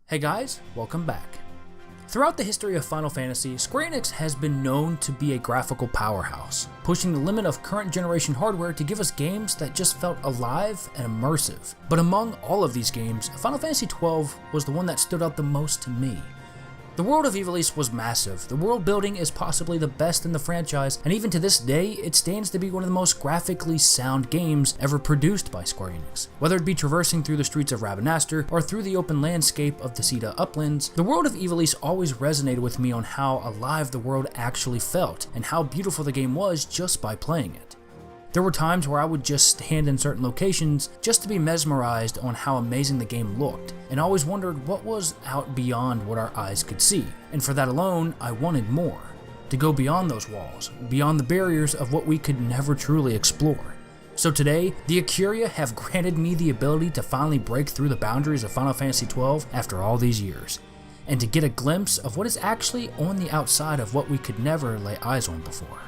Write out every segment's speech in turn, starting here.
Hey guys, welcome back. Throughout the history of Final Fantasy, Square Enix has been known to be a graphical powerhouse, pushing the limit of current generation hardware to give us games that just felt alive and immersive. But among all of these games, Final Fantasy XII was the one that stood out the most to me. The world of Ivalice was massive, the world building is possibly the best in the franchise, and even to this day, it stands to be one of the most graphically sound games ever produced by Square Enix. Whether it be traversing through the streets of Rabanastre or through the open landscape of the Cedar Uplands, the world of Ivalice always resonated with me on how alive the world actually felt, and how beautiful the game was just by playing it. There were times where I would just stand in certain locations just to be mesmerized on how amazing the game looked, and always wondered what was out beyond what our eyes could see, and for that alone, I wanted more. To go beyond those walls, beyond the barriers of what we could never truly explore. So today, the Acuria have granted me the ability to finally break through the boundaries of Final Fantasy XII after all these years, and to get a glimpse of what is actually on the outside of what we could never lay eyes on before.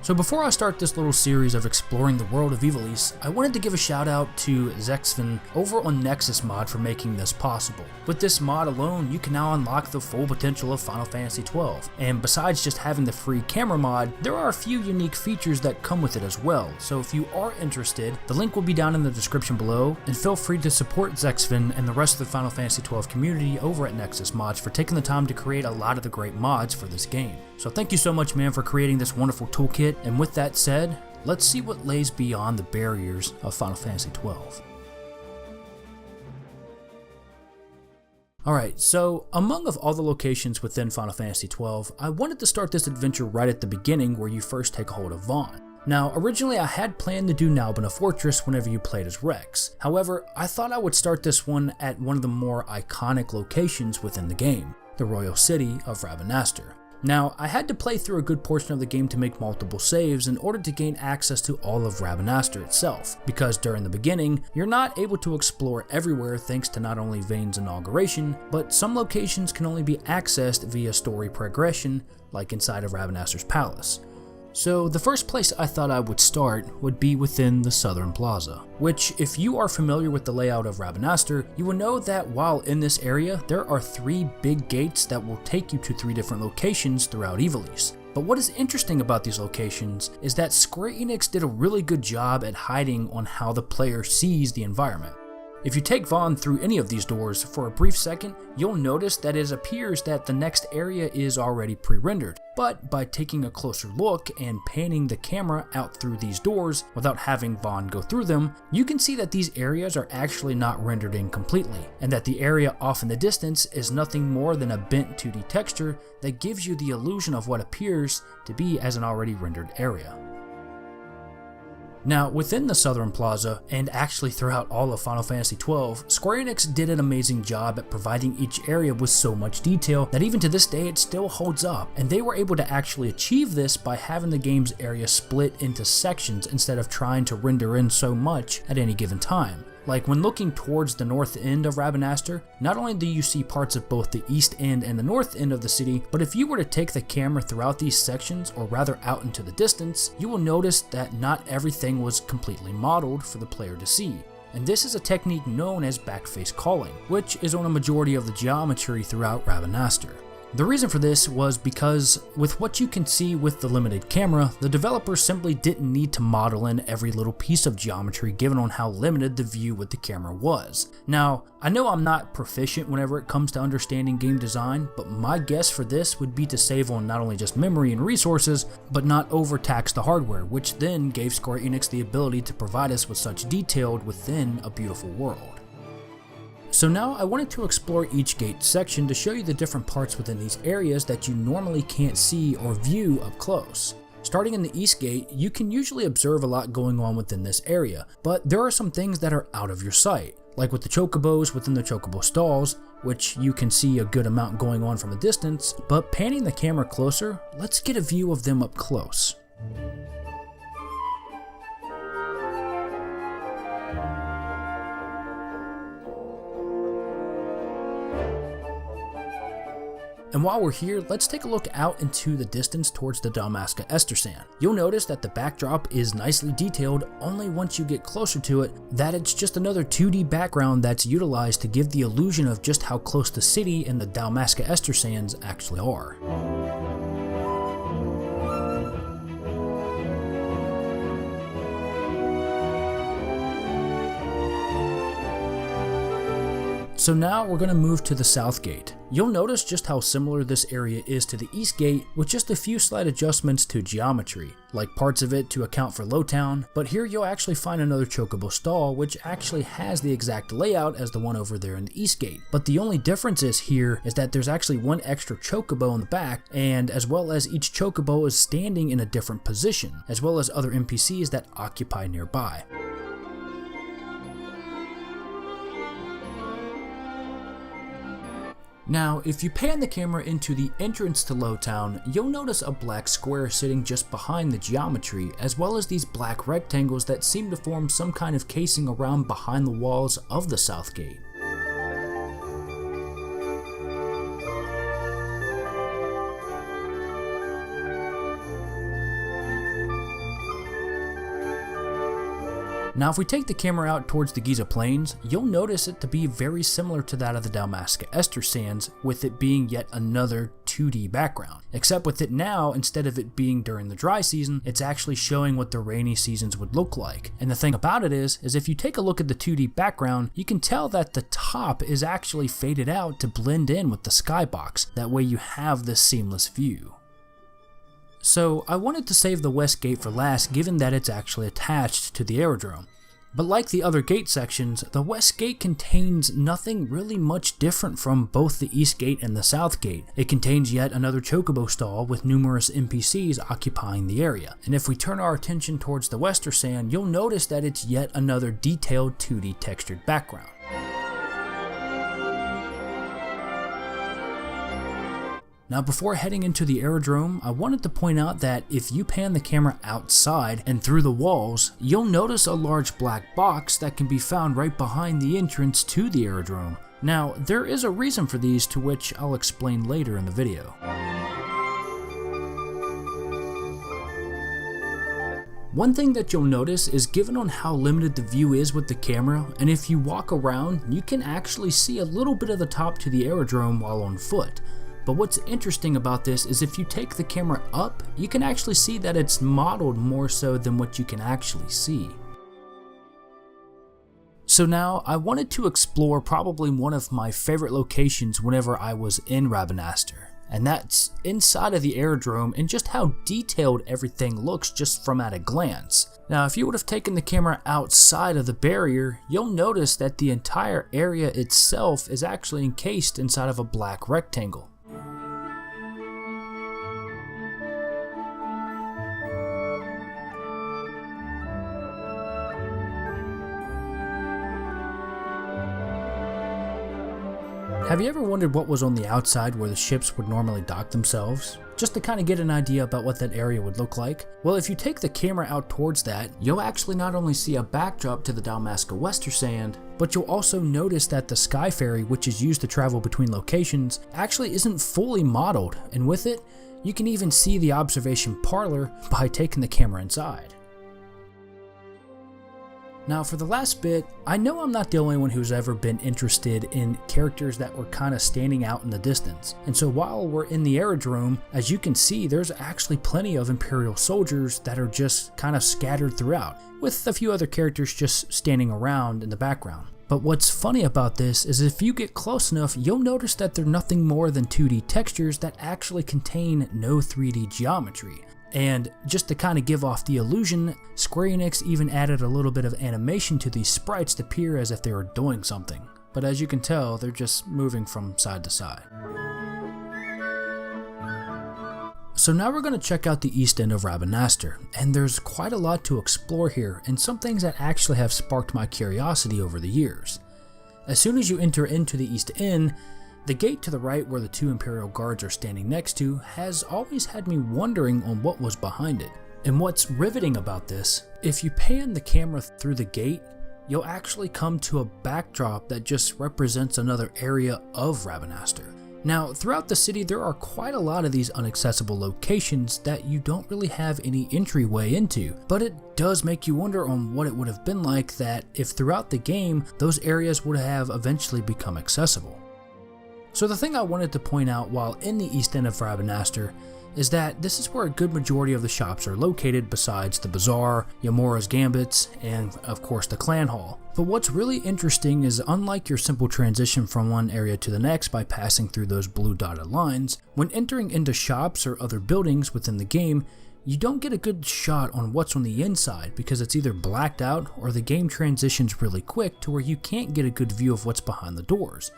So before I start this little series of exploring the world of Ivalice, I wanted to give a shout out to Zexfin over on Nexus Mod for making this possible. With this mod alone, you can now unlock the full potential of Final Fantasy XII, and besides just having the free camera mod, there are a few unique features that come with it as well, so if you are interested, the link will be down in the description below, and feel free to support Zexfin and the rest of the Final Fantasy XII community over at Nexus Mods for taking the time to create a lot of the great mods for this game. So thank you so much, man, for creating this wonderful toolkit, and with that said, let's see what lays beyond the barriers of Final Fantasy XII. Alright, so among of all the locations within Final Fantasy XII, I wanted to start this adventure right at the beginning where you first take hold of Vaughn. Now, originally I had planned to do Nalbina Fortress whenever you played as Rex. However, I thought I would start this one at one of the more iconic locations within the game, the royal city of Rabanastre. Now, I had to play through a good portion of the game to make multiple saves in order to gain access to all of Rabanastre itself, because during the beginning, you're not able to explore everywhere thanks to not only Vane's inauguration, but some locations can only be accessed via story progression, like inside of Rabanastre's palace. So the first place I thought I would start would be within the Southern Plaza, which if you are familiar with the layout of Rabanastre, you will know that while in this area, there are 3 big gates that will take you to 3 different locations throughout Ivalice. But what is interesting about these locations is that Square Enix did a really good job at hiding on how the player sees the environment. If you take Vaughn through any of these doors for a brief second, you'll notice that it appears that the next area is already pre-rendered, but by taking a closer look and panning the camera out through these doors without having Vaughn go through them, you can see that these areas are actually not rendered in completely, and that the area off in the distance is nothing more than a bent 2D texture that gives you the illusion of what appears to be as an already rendered area. Now, within the Southern Plaza, and actually throughout all of Final Fantasy XII, Square Enix did an amazing job at providing each area with so much detail that even to this day it still holds up, and they were able to actually achieve this by having the game's area split into sections instead of trying to render in so much at any given time. Like when looking towards the north end of Rabanastre, not only do you see parts of both the east end and the north end of the city, but if you were to take the camera throughout these sections, or rather out into the distance, you will notice that not everything was completely modeled for the player to see. And this is a technique known as backface calling, which is on a majority of the geometry throughout Rabanastre. The reason for this was because, with what you can see with the limited camera, the developers simply didn't need to model in every little piece of geometry given on how limited the view with the camera was. Now, I know I'm not proficient whenever it comes to understanding game design, but my guess for this would be to save on not only just memory and resources, but not overtax the hardware, which then gave Square Enix the ability to provide us with such detail within a beautiful world. So now I wanted to explore each gate section to show you the different parts within these areas that you normally can't see or view up close. Starting in the East Gate, you can usually observe a lot going on within this area, but there are some things that are out of your sight, like with the chocobos within the chocobo stalls, which you can see a good amount going on from a distance, but panning the camera closer, let's get a view of them up close. And while we're here, let's take a look out into the distance towards the Dalmasca Sand. You'll notice that the backdrop is nicely detailed, only once you get closer to it, that it's just another 2D background that's utilized to give the illusion of just how close the city and the Dalmasca Sands actually are. So now we're going to move to the south gate. You'll notice just how similar this area is to the east gate, with just a few slight adjustments to geometry, like parts of it to account for Lowtown, but here you'll actually find another chocobo stall which actually has the exact layout as the one over there in the east gate. But the only difference here is that there's actually one extra chocobo in the back, and as well as each chocobo is standing in a different position, as well as other NPCs that occupy nearby. Now, if you pan the camera into the entrance to Lowtown, you'll notice a black square sitting just behind the geometry, as well as these black rectangles that seem to form some kind of casing around behind the walls of the south gate. Now if we take the camera out towards the Giza Plains, you'll notice it to be very similar to that of the Dalmasca Sands, with it being yet another 2D background. Except with it now, instead of it being during the dry season, it's actually showing what the rainy seasons would look like. And the thing about it is if you take a look at the 2D background, you can tell that the top is actually faded out to blend in with the skybox. That way you have this seamless view. So I wanted to save the west gate for last, given that it's actually attached to the aerodrome. But like the other gate sections, the west gate contains nothing really much different from both the east gate and the south gate. It contains yet another chocobo stall with numerous NPCs occupying the area. And if we turn our attention towards the western sand, you'll notice that it's yet another detailed 2D textured background. Now before heading into the aerodrome, I wanted to point out that if you pan the camera outside and through the walls, you'll notice a large black box that can be found right behind the entrance to the aerodrome. Now there is a reason for these, to which I'll explain later in the video. One thing that you'll notice is, given on how limited the view is with the camera, and if you walk around, you can actually see a little bit of the top to the aerodrome while on foot. But what's interesting about this is if you take the camera up, you can actually see that it's modeled more so than what you can actually see. So now I wanted to explore probably one of my favorite locations whenever I was in Rabanastre, and that's inside of the aerodrome and just how detailed everything looks just from at a glance. Now if you would have taken the camera outside of the barrier, you'll notice that the entire area itself is actually encased inside of a black rectangle. Have you ever wondered what was on the outside where the ships would normally dock themselves? Just to kind of get an idea about what that area would look like? Well, if you take the camera out towards that, you'll actually not only see a backdrop to the Dalmasca Western Sand, but you'll also notice that the Sky Ferry, which is used to travel between locations, actually isn't fully modeled, and with it, you can even see the observation parlor by taking the camera inside. Now for the last bit, I know I'm not the only one who's ever been interested in characters that were kind of standing out in the distance. And so while we're in the aerodrome, as you can see, there's actually plenty of Imperial soldiers that are just kind of scattered throughout, with a few other characters just standing around in the background. But what's funny about this is if you get close enough, you'll notice that they're nothing more than 2D textures that actually contain no 3D geometry. And just to kind of give off the illusion, Square Enix even added a little bit of animation to these sprites to appear as if they were doing something. But as you can tell, they're just moving from side to side. So now we're going to check out the east end of Rabanastre, and there's quite a lot to explore here, and some things that actually have sparked my curiosity over the years. As soon as you enter into the east end, the gate to the right, where the two Imperial guards are standing next to, has always had me wondering on what was behind it. And what's riveting about this, if you pan the camera through the gate, you'll actually come to a backdrop that just represents another area of Rabanastre. Now, throughout the city, there are quite a lot of these inaccessible locations that you don't really have any entryway into, but it does make you wonder on what it would have been like that if throughout the game, those areas would have eventually become accessible. So the thing I wanted to point out while in the East End of Rabanastre is that this is where a good majority of the shops are located besides the Bazaar, Yamora's Gambits, and of course the Clan Hall. But what's really interesting is unlike your simple transition from one area to the next by passing through those blue dotted lines, when entering into shops or other buildings within the game, you don't get a good shot on what's on the inside because it's either blacked out or the game transitions really quick to where you can't get a good view of what's behind the doors.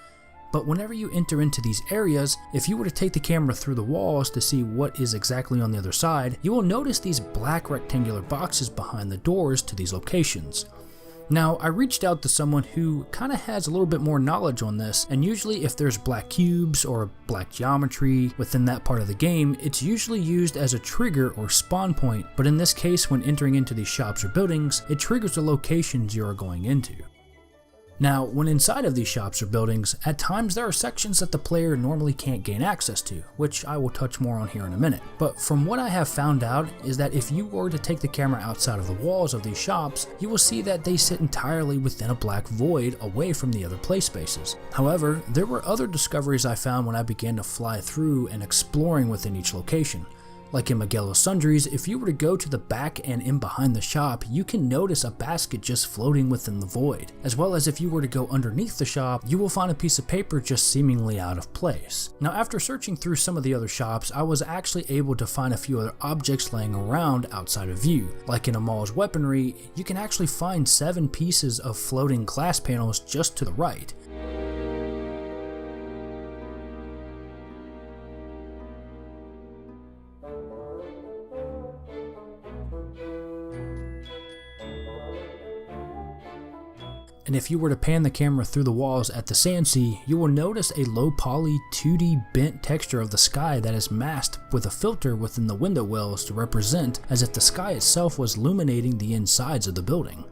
But whenever you enter into these areas, if you were to take the camera through the walls to see what is exactly on the other side, you will notice these black rectangular boxes behind the doors to these locations. Now, I reached out to someone who kind of has a little bit more knowledge on this, and usually if there's black cubes or black geometry within that part of the game, it's usually used as a trigger or spawn point, but in this case when entering into these shops or buildings, it triggers the locations you are going into. Now, when inside of these shops or buildings, at times there are sections that the player normally can't gain access to, which I will touch more on here in a minute. But from what I have found out is that if you were to take the camera outside of the walls of these shops, you will see that they sit entirely within a black void away from the other play spaces. However, there were other discoveries I found when I began to fly through and exploring within each location. Like in Magello's Sundries, if you were to go to the back and in behind the shop, you can notice a basket just floating within the void. As well as if you were to go underneath the shop, you will find a piece of paper just seemingly out of place. Now, after searching through some of the other shops, I was actually able to find a few other objects laying around outside of view. Like in Amal's Weaponry, you can actually find 7 pieces of floating glass panels just to the right. And if you were to pan the camera through the walls at the Sand Sea, you will notice a low poly 2D bent texture of the sky that is masked with a filter within the window wells to represent as if the sky itself was illuminating the insides of the building.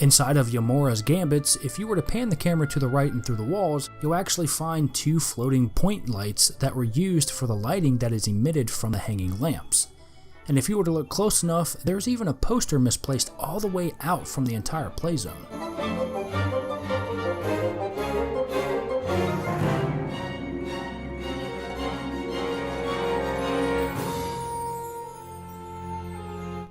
Inside of Yamora's Gambits, if you were to pan the camera to the right and through the walls, you'll actually find 2 floating point lights that were used for the lighting that is emitted from the hanging lamps. And if you were to look close enough, there's even a poster misplaced all the way out from the entire play zone.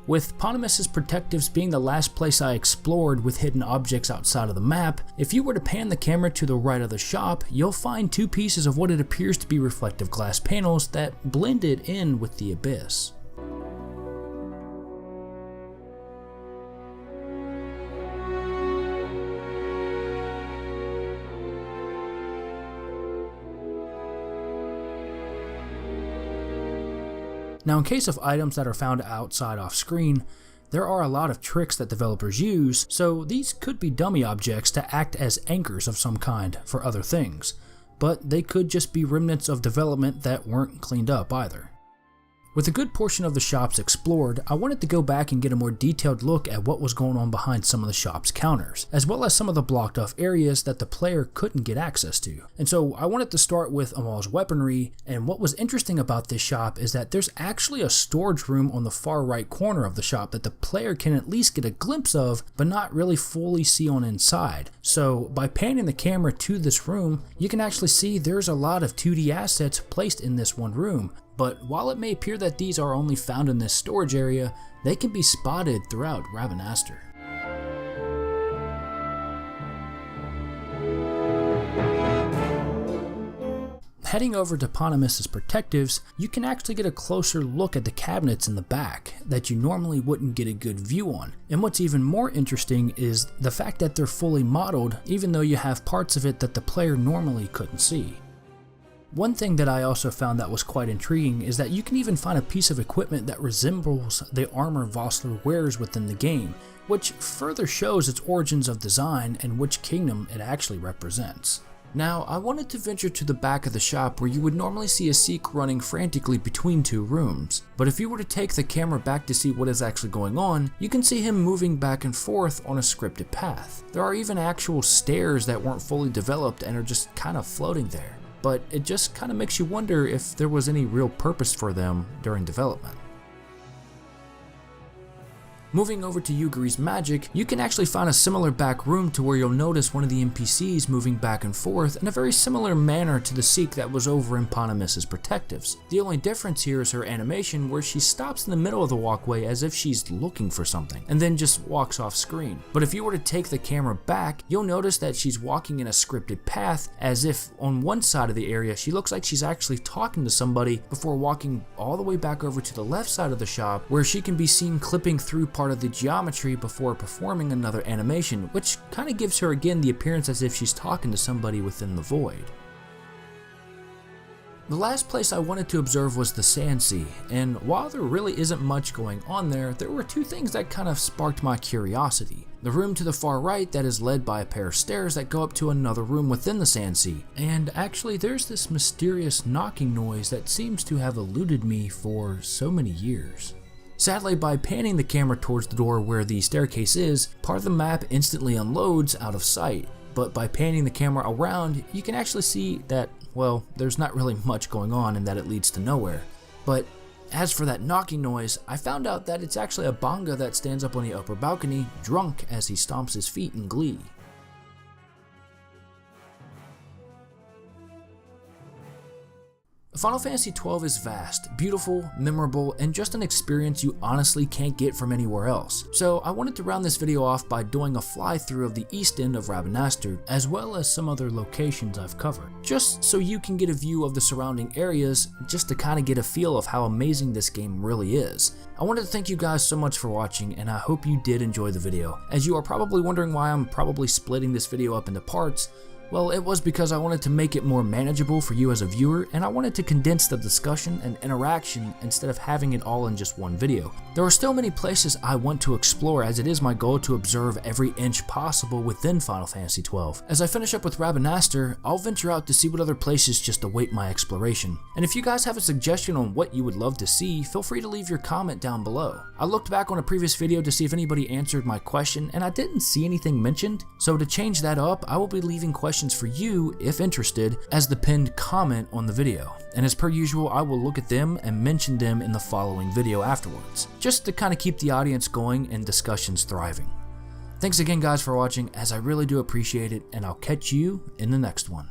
With Ponimus's Protectives being the last place I explored with hidden objects outside of the map, if you were to pan the camera to the right of the shop, you'll find 2 pieces of what it appears to be reflective glass panels that blended in with the abyss. Now, in case of items that are found outside off screen, there are a lot of tricks that developers use, so these could be dummy objects to act as anchors of some kind for other things, but they could just be remnants of development that weren't cleaned up either. With a good portion of the shops explored, I wanted to go back and get a more detailed look at what was going on behind some of the shop's counters, as well as some of the blocked off areas that the player couldn't get access to. And so I wanted to start with Amal's Weaponry, and what was interesting about this shop is that there's actually a storage room on the far right corner of the shop that the player can at least get a glimpse of, but not really fully see on inside. So by panning the camera to this room, you can actually see there's a lot of 2D assets placed in this one room. But while it may appear that these are only found in this storage area, they can be spotted throughout Rabanastre. Heading over to Ponimus's Protectives, you can actually get a closer look at the cabinets in the back that you normally wouldn't get a good view on. And what's even more interesting is the fact that they're fully modeled, even though you have parts of it that the player normally couldn't see. One thing that I also found that was quite intriguing is that you can even find a piece of equipment that resembles the armor Vossler wears within the game, which further shows its origins of design and which kingdom it actually represents. Now, I wanted to venture to the back of the shop where you would normally see a Seek running frantically between two rooms, but if you were to take the camera back to see what is actually going on, you can see him moving back and forth on a scripted path. There are even actual stairs that weren't fully developed and are just kind of floating there, but it just kind of makes you wonder if there was any real purpose for them during development. Moving over to Yuguri's Magic, you can actually find a similar back room to where you'll notice one of the NPCs moving back and forth in a very similar manner to the Seek that was over in Ponamis's Protectives. The only difference here is her animation, where she stops in the middle of the walkway as if she's looking for something, and then just walks off screen. But if you were to take the camera back, you'll notice that she's walking in a scripted path, as if on one side of the area she looks like she's actually talking to somebody before walking all the way back over to the left side of the shop, where she can be seen clipping through part of the geometry before performing another animation, which kind of gives her again the appearance as if she's talking to somebody within the void. The last place I wanted to observe was the Sand Sea, and while there really isn't much going on there, there were two things that kind of sparked my curiosity. The room to the far right that is led by a pair of stairs that go up to another room within the Sand Sea, and actually there's this mysterious knocking noise that seems to have eluded me for so many years. Sadly, by panning the camera towards the door where the staircase is, part of the map instantly unloads out of sight, but by panning the camera around, you can actually see that, well, there's not really much going on and that it leads to nowhere. But as for that knocking noise, I found out that it's actually a Banga that stands up on the upper balcony, drunk as he stomps his feet in glee. Final Fantasy XII is vast, beautiful, memorable, and just an experience you honestly can't get from anywhere else. So I wanted to round this video off by doing a fly-through of the East End of Rabanastre, as well as some other locations I've covered, just so you can get a view of the surrounding areas, just to kind of get a feel of how amazing this game really is. I wanted to thank you guys so much for watching, and I hope you did enjoy the video. As you are probably wondering why I'm probably splitting this video up into parts, well, it was because I wanted to make it more manageable for you as a viewer, and I wanted to condense the discussion and interaction instead of having it all in just one video. There are still many places I want to explore, as it is my goal to observe every inch possible within Final Fantasy XII. As I finish up with Rabanastre, I'll venture out to see what other places just await my exploration. And if you guys have a suggestion on what you would love to see, feel free to leave your comment down below. I looked back on a previous video to see if anybody answered my question, and I didn't see anything mentioned, so to change that up, I will be leaving questions for you, if interested, as the pinned comment on the video. And as per usual, I will look at them and mention them in the following video afterwards, just to kind of keep the audience going and discussions thriving. Thanks again guys for watching, as I really do appreciate it, and I'll catch you in the next one.